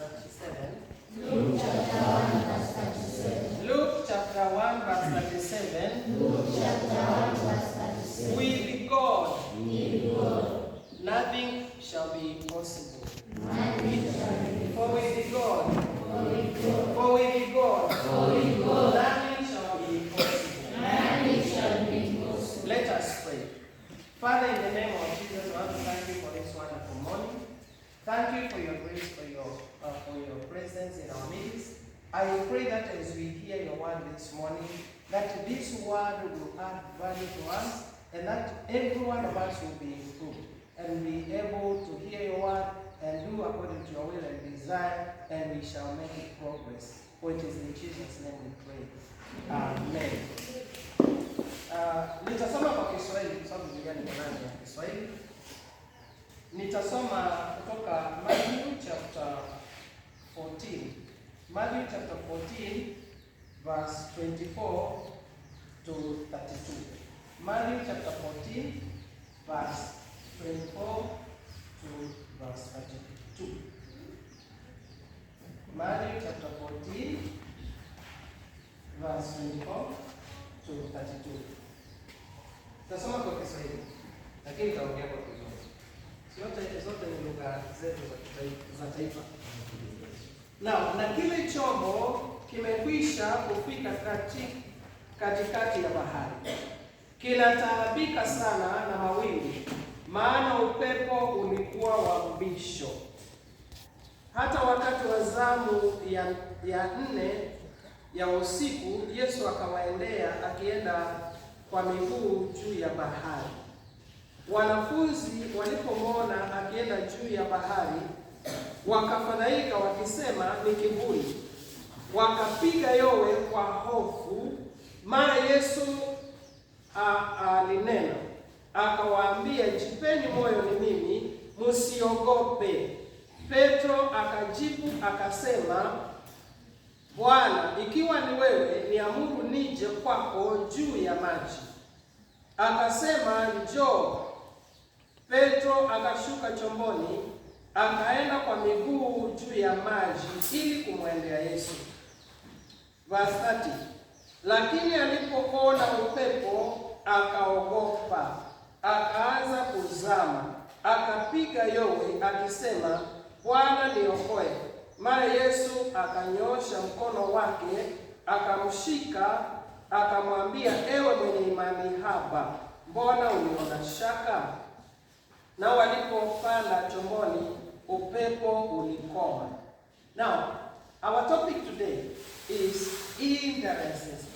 37. Luke chapter 1 verse 37. Luke chapter 1 verse 37. Luke chapter 1 verse 37. With God, With God, nothing shall be impossible. nothing shall be For with God, For with God, for with God, for with God, nothing shall be impossible. nothing shall be impossible. Let us pray. Father, in the name of Jesus, I want to thank you for this wonderful morning. Thank you for your grace, for your presence in our midst. I pray that as we hear your word this morning, that this word will add value to us, and that every one of us will be improved and be able to hear your word and do according to your will and desire, and we shall make it progress. For it is in Jesus' name we pray. Amen. Nitasoma kwa Kiswahili kwa sababu Biblia ni ndani ya Kiswahili. Nitasoma kutoka Matthew chapter 14. Matthew chapter 14 verse 24 to 32. Matthew chapter 14 verse 24 to verse 32. Matthew chapter 14 verse 24 to 32. Tasoma kwa Kiswahili, lakini nitaongea kwa Kizungu. Zote ni lugha zetu za taifa. Na kile chombo kimekwisha kufika katikati ya bahari. Kinataabika sana na mawimbi, maana upepo ulikuwa wa mbisho. Hata wakati wa zamu ya 4 ya usiku, Yesu akawaendea akienda kwa miguu juu ya bahari. Wanafunzi walipomwona akienda juu ya bahari, wakafadhaika wakisema, ni kivuli. Wakapiga yowe kwa hofu. Mara Yesu alinena akawaambia, jipeni moyo, ni mimi, msiogope. Petro akajibu akasema, Bwana, ikiwa ni wewe, niamuru nije kwako juu ya maji. Akasema, njoo. Petro akashuka chomboni, akaenda kwa miguu juu ya maji ili kumwendea Yesu. Verse 30. Lakini alipoona upepo akaogopa, akaanza kuzama, akapiga yowe akisema, Bwana niokoe. Mara Yesu akanyosha mkono wake, akamshika, akamwambia, ewe mwenye imani haba, mbona uliona shaka? Na walipopanda chomboni, upepo ulikoma. Now, our topic today is hindrances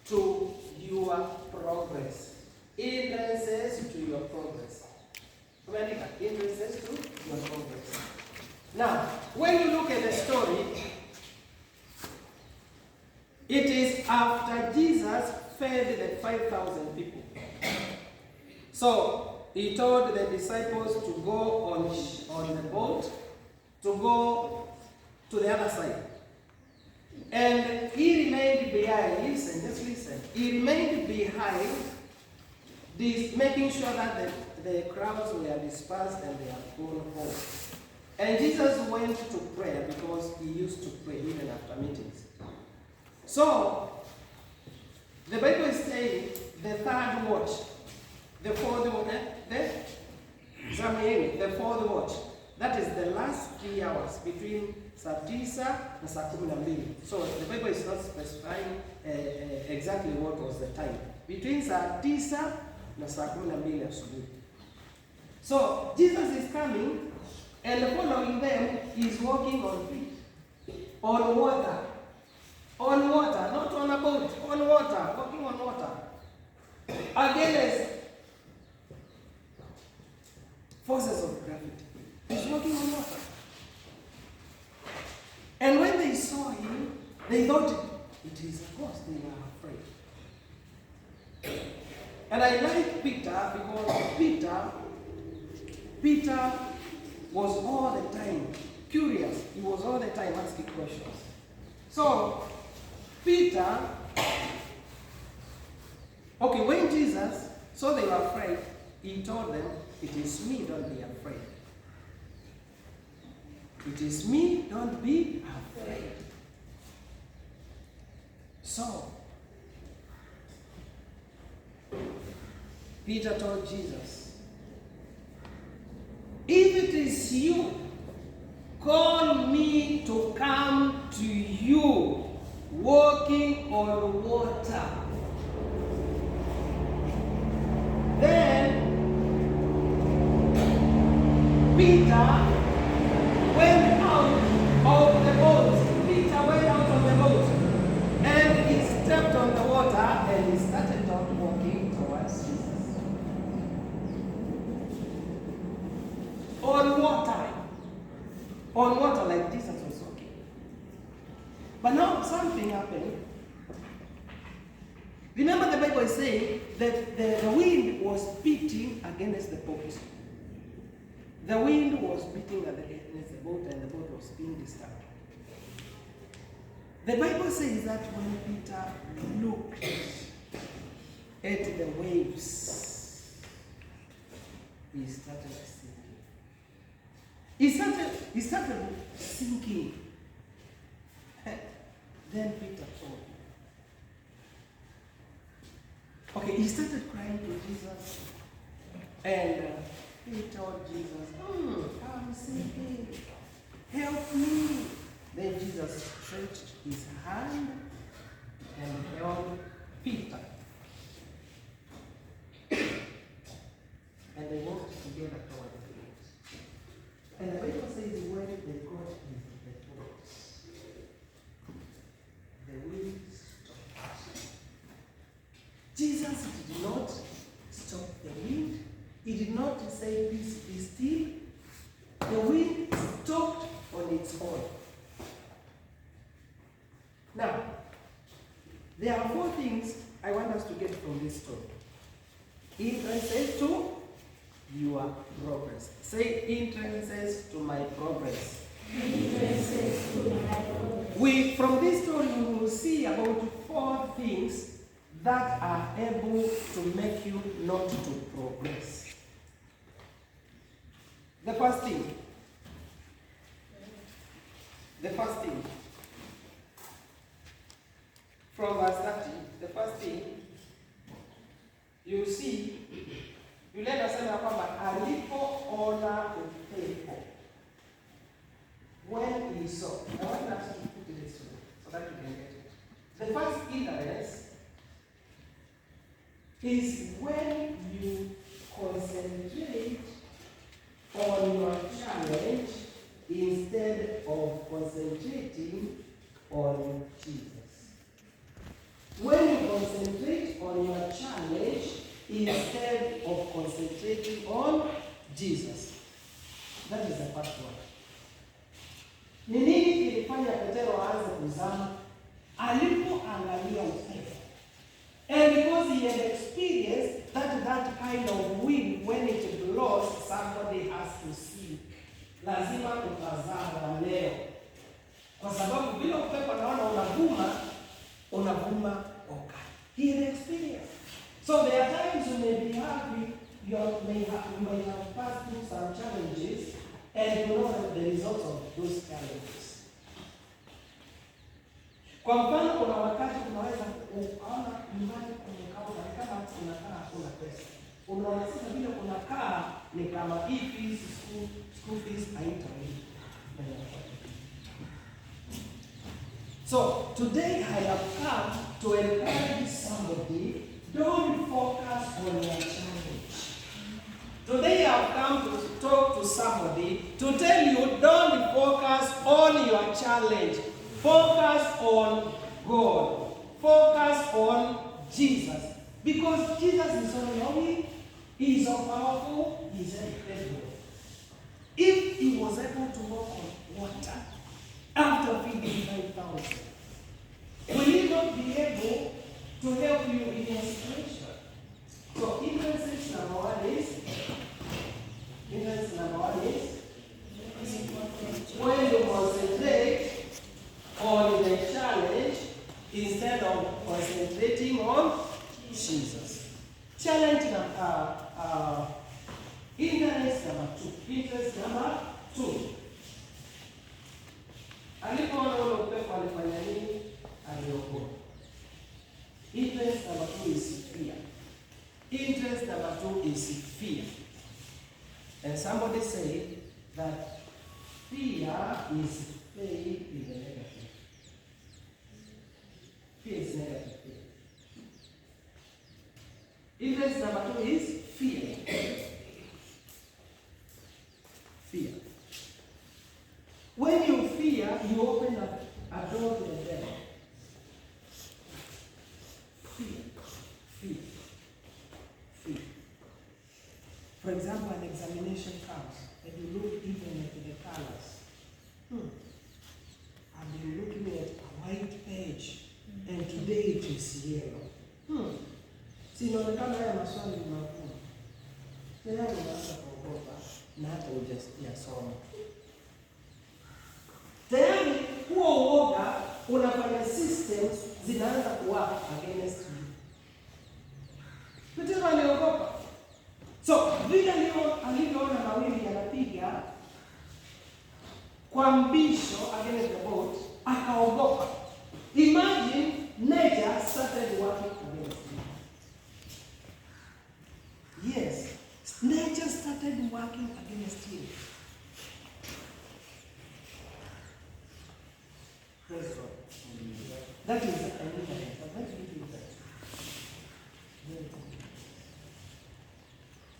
to your progress. Hindrances to your progress. Hindrances to your progress. Now, when you look at the story, it is after Jesus fed the 5,000 people. So he told the disciples to go on the boat, to go to the other side. And he remained behind. Listen, just listen. He remained behind, making sure that the crowds were dispersed and they had gone home. And Jesus went to prayer because he used to pray even after meetings. So, the Bible is saying the third watch, the fourth watch, that is the last 3 hours between saa 9 na saa 12. So, the Bible is not specifying exactly what was the time. Between saa 9 na saa 12 asubuhi. So, Jesus is coming, and following them, he is walking on water. On water, not on a boat, on water, walking on water. Against forces of gravity. He's walking on water. And when they saw him, they thought it is a ghost. They were afraid. And I like Peter because Peter was all the time curious. He was all the time asking questions. So, Peter, when Jesus saw they were afraid, he told them, it is me, don't be afraid. It is me, don't be afraid. So, Peter told Jesus, if it is you, call me to come to you walking on water. Then Peter went out of the boat. Peter went out of the boat and he stepped on the water and he started on walking towards Jesus. On water like Jesus was walking. But now something happened. Remember the Bible is saying that the wind was beating against the boat. The wind was beating against the boat and the boat was being disturbed. The Bible says that when Peter looked at the waves, he started sinking. He started sinking. Then Peter told him. Okay, he started crying to Jesus. And he told Jesus, I'm sinking. Help me. Then Jesus stretched his hand and held Peter. And they walked together toward the boat. And the Bible says when they got into the boat, the wind stopped. Jesus did not stop the wind. He did not say, peace, be still. The wind stopped on its own. Now, there are 4 things I want us to get from this story. Entrances to your progress. Say entrances to my progress. Entrances to my progress. From this story, we will see about 4 things that are able to make you not to progress. The first thing, from verse 30, the first thing, you see, yule anasema kwamba alipoona upepo, when he saw, I want us to put it this way so that you can get it. The first hindrance is when you concentrate on your challenge instead of concentrating on Jesus. When you concentrate on your challenge instead of concentrating on Jesus. That is the first one. Ni nini kilifanya Petero aanze kuzama? Alipoangalia upepo. And because he had experienced that kind of wind, when it blows, somebody has to sink. Lazima utazama leo. Kwa sababu bila upepo naona unavuma okay. He had experienced. So there are times you may be happy, you might have passed through some challenges, and you know the results of those challenges. Kwa mfano, kuna wakati unaweza kuona nyumbani kumekauka, ni kama unakaa hakuna pesa. Unaona sasa vile unakaa ni kama fees, school fees haitaweza. So today I have come to encourage somebody, don't focus on your challenge. Today I have come to talk to somebody to tell you, don't focus on your challenge. Focus on God. Focus on Jesus. Because Jesus is so knowing, He is so powerful, He is able. If He was able to walk on water after feeding 5,000, will He not be able to help you in your situation? So, influence number one is when you concentrate on the challenge instead of concentrating on Jesus. Challenge interest number 2. aliogopa. Interest number 2 is fear. Interest number 2 is fear. And somebody said that fear is faith in the negative. Fear is negative faith. Interest number 2 is fear. Fear. When you fear, you open a door to the devil. Fear. Fear. Fear. For example, an examination comes and you look even at the colors. And you're looking at a white page and today it is yellow. Si inaonekana haya maswali ni magumu. Tayari unaanza kuogopa na hata hujasoma. Tayari huo uoga unafanya systems zinaanza kuwork against you. Petero aliogopa. So, vile alivyoona mawimbi yanapiga kwa mbisho against the boat, akaogopa. Imagine nature started working against him. Yes, nature started working against him. Praise God. That is an internet. Let's give you that.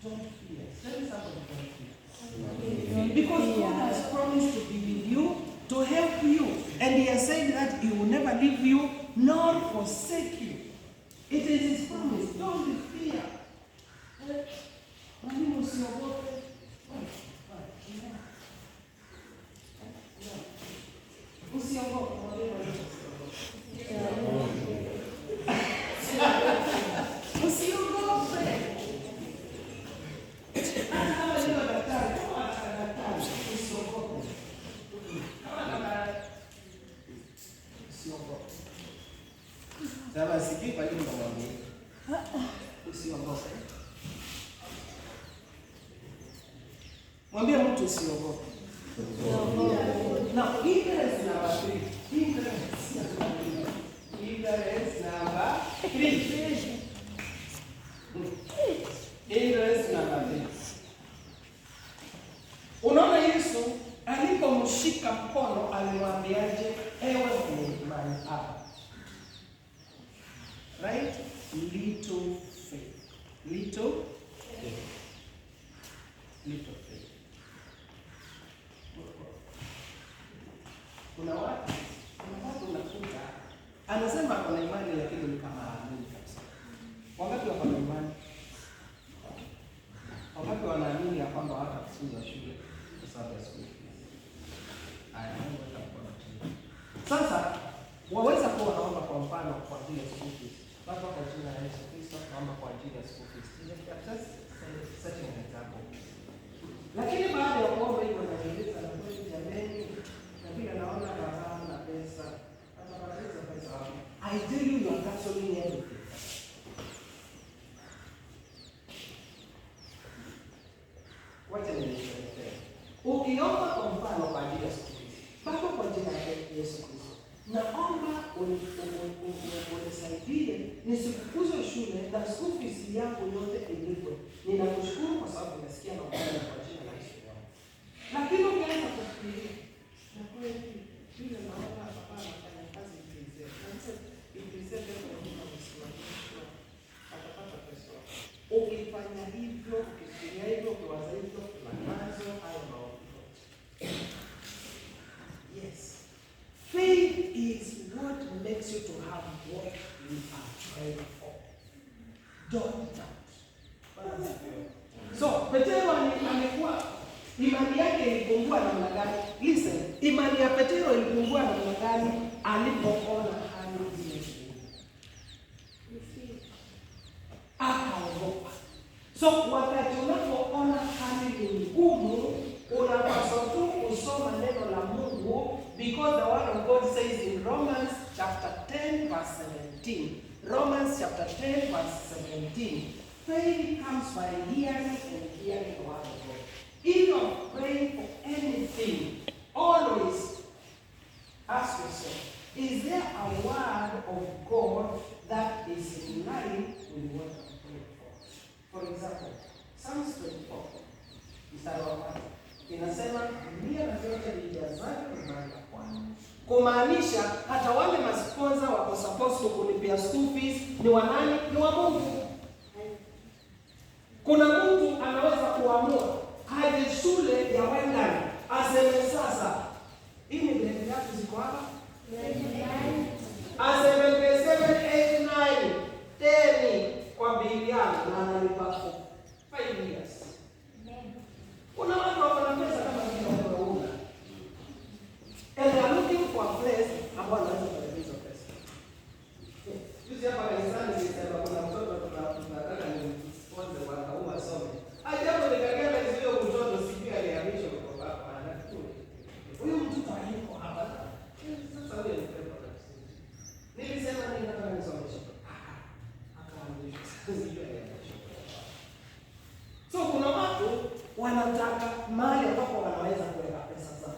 Don't fear. Tell somebody don't fear. Because God has promised to be with you, to help you. And He has said that He will never leave you nor forsake you. It is His promise. Don't fear. Mwalimu usiogope. Usiogope. Sasa sikii kwa hiyo mwambie. Usiogope. Mwambie mtu usiogope. Now, interest number 3. Interest number 3. Interest number 3. Unaona Yesu alipomshika mkono alimwambiaje, ewe mwenye imani hapa. Right? Little faith. Little faith. Little faith. Kuna watu unakuta anasema kuna imani lakini ni kama haamini kabisa. Wangapi wako na imani? Wangapi wanaamini ya kwamba hawatafunzwa shule kwa sababu ya shule? Sasa waweza kuwa unaomba kwa mfano kwa ajili ya school fees. Baba, kwa jina la Yesu Kristo naomba kwa ajili ya school fees. Just setting an example. Lakini baada ya kuomba hivyo najiuliza na kweli jamani, na pia naona baba na pesa. Hata pesa wapi? I tell you are canceling everything. Wacha nielezee. Ukiomba kwa mfano kwa ajili ya school fees. Baba, kwa jina la Yesu Kristo naomba unisaidie nisifukuzwe shule na school fees yangu yote ilipwe. Ninakushukuru kwa sababu nasikia na upendo kwa jina la Yesu. Lakini ukianza kufikiria na kweli vile naona baba anafanya kazi vizuri. Sasa vizuri kwa nini msimamisho atapata pesa. Ukifanya hivyo, ukifikiria hivyo, ukiwaza hivyo, mawazo hayo maovu. Yes. Faith is what makes you to have what you are praying for. Don't doubt. So, Petero amekuwa imani yake ilipungua namna gani? Listen, imani ya Petero ilipungua namna gani alipoona hali ile. Akaogopa. So, wakati unapoona hali ni ngumu, unapaswa tu kusoma neno la Mungu, because the word of God says in Romans chapter 10 verse 17. Romans chapter 10 verse 17. Faith comes by hearing and hearing the word of God. If you are praying for anything, always ask yourself, Is there a word of God that is in line with what I'm praying for? For example, Psalms 24 mstari wa kwanza inasema dunia na vyote vijazavyo ni mali ya Bwana. Kumaanisha hata wale masponsa wako supposed kulipia school fees ni wa nani? Ni wa Mungu. Kuna mtu anaweza kuamua haje shule ya Wendani aseme sasa hii ni grade ngapi ziko hapa? Aseme 7, 8, 9, 10 kwa bilioni na analipa 5 years. Kuna watu wana pesa kama vile wanaona. And they are looking for a place ambao wanaweza kupata hizo pesa. Juzi hapa kanisani nilisema kuna mtoto tunataka ni sponsor wa kaua some. Ajabu nikaangalia hizo mtoto sijui alihamishwa kutoka hapa na kule. Huyu mtoto hayuko hapa. Sasa huyo ni pepo na sisi. Nilisema ninataka nisomeshe. Akahamishwa. Sijui alihamishwa. So kuna watu wanataka mahali ambapo wanaweza kuweka pesa zao.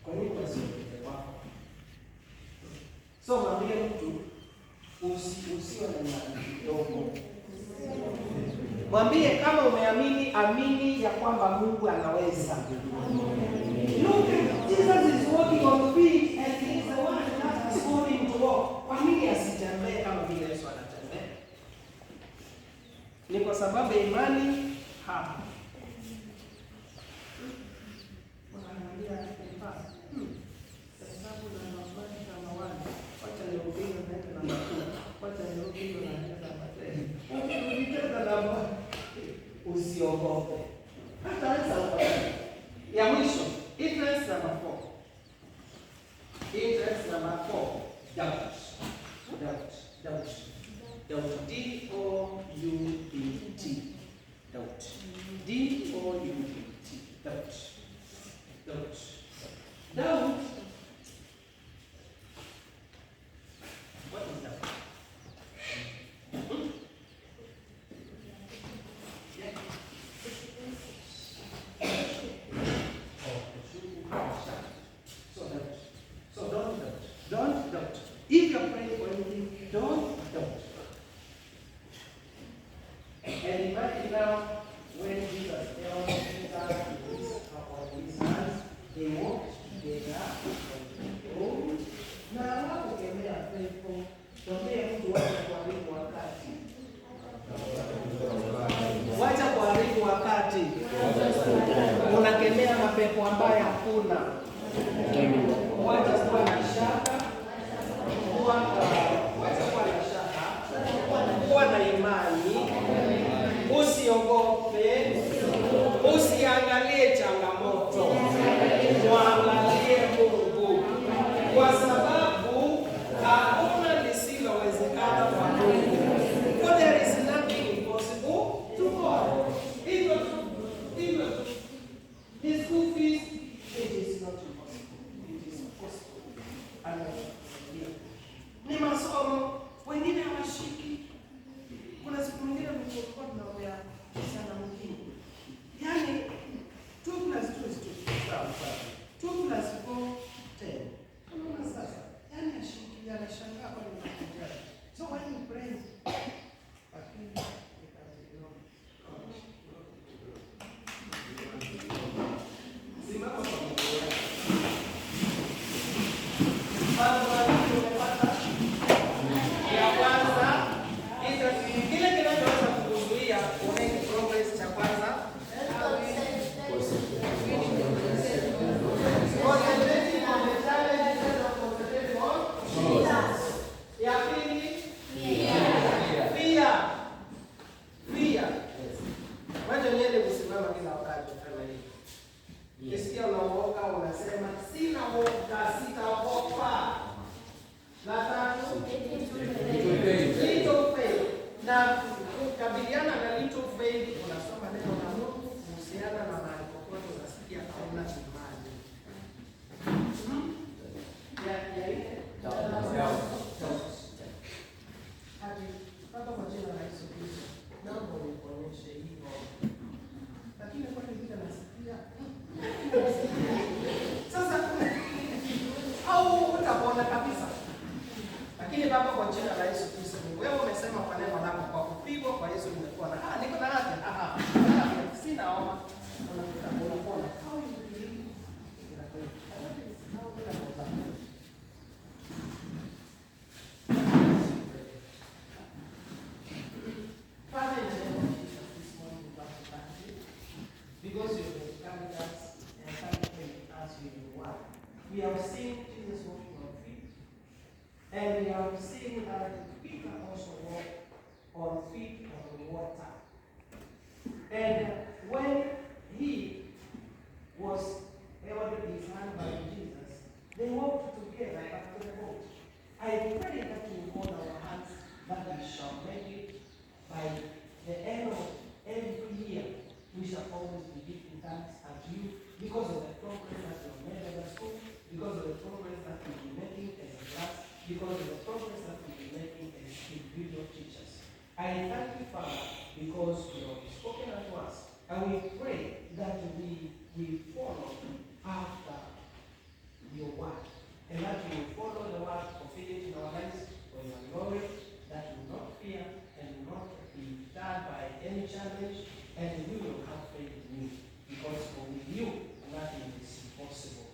Kwa nini wasiweke wako? So mwambie mtu usiwe na imani kidogo. Mwambie kama umeamini, amini ya kwamba Mungu anaweza. Look, Jesus is walking on feet and he is the one that is going to walk. Kwa nini asitembee kama vile Yesu anatembea? Ni kwa sababu ya imani hapa. Wanaangalia hapa. Sababu na mabaki kama wale. Wacha niongee na makuu. Wacha niongee na matendo. Ukitaka na usiogope. Hata sasa ya mwisho, interest number 4. Interest number 4. Doubt. D-O-U-B-T. Doubt. D-O-U-B-T. Doubt. Doubt. What is doubt? Yeah. So don't doubt. Don't doubt. If you're praying for anything, don't doubt. And imagine now when Jesus tells Peter to raise up his hands, they walked together on the na wanapokemea pepo, tuambie mtu wacha kuharibu wakati. Wacha kuharibu wakati. Unakemea mapepo ambayo hakuna. Wacha kuwa na shaka. Wacha kuwa na shaka. Kuwa na imani. Usiogope. Usiangalie changamoto. Muangalie Mungu. Kwa sababu hakuna lisilowezekana kwa Mungu. For there is nothing impossible to God. Even his school fees, it is not impossible. It is possible. And ni masomo wengine hawashiki. Kuna siku nyingine mlikuwa tunaongea sana mwingine. Yaani 2 + 2 is 2. Sawa. 2 + 4 10. Unaona sasa? Yaani ashiki anashangaa kwa nini anataka. So when you pray, we have seen Jesus walking on feet, and we have seen that Peter also walked on feet on water. And when he was held his hand by Jesus, they walked together back to the boat. I pray that we hold our hands, that we shall make it by the end of every year. We shall always be giving thanks unto you because of the progress that you have made as a school, because of the progress that we've been making as a class, because of the progress that we've been making as individual teachers. I thank you, Father, because you have spoken unto us, and we pray that we follow after your word, and that we will follow the word, fulfill it in our lives for your glory, that we will not fear and will not be deterred by any challenge, and we will have faith in you, because with you nothing is impossible.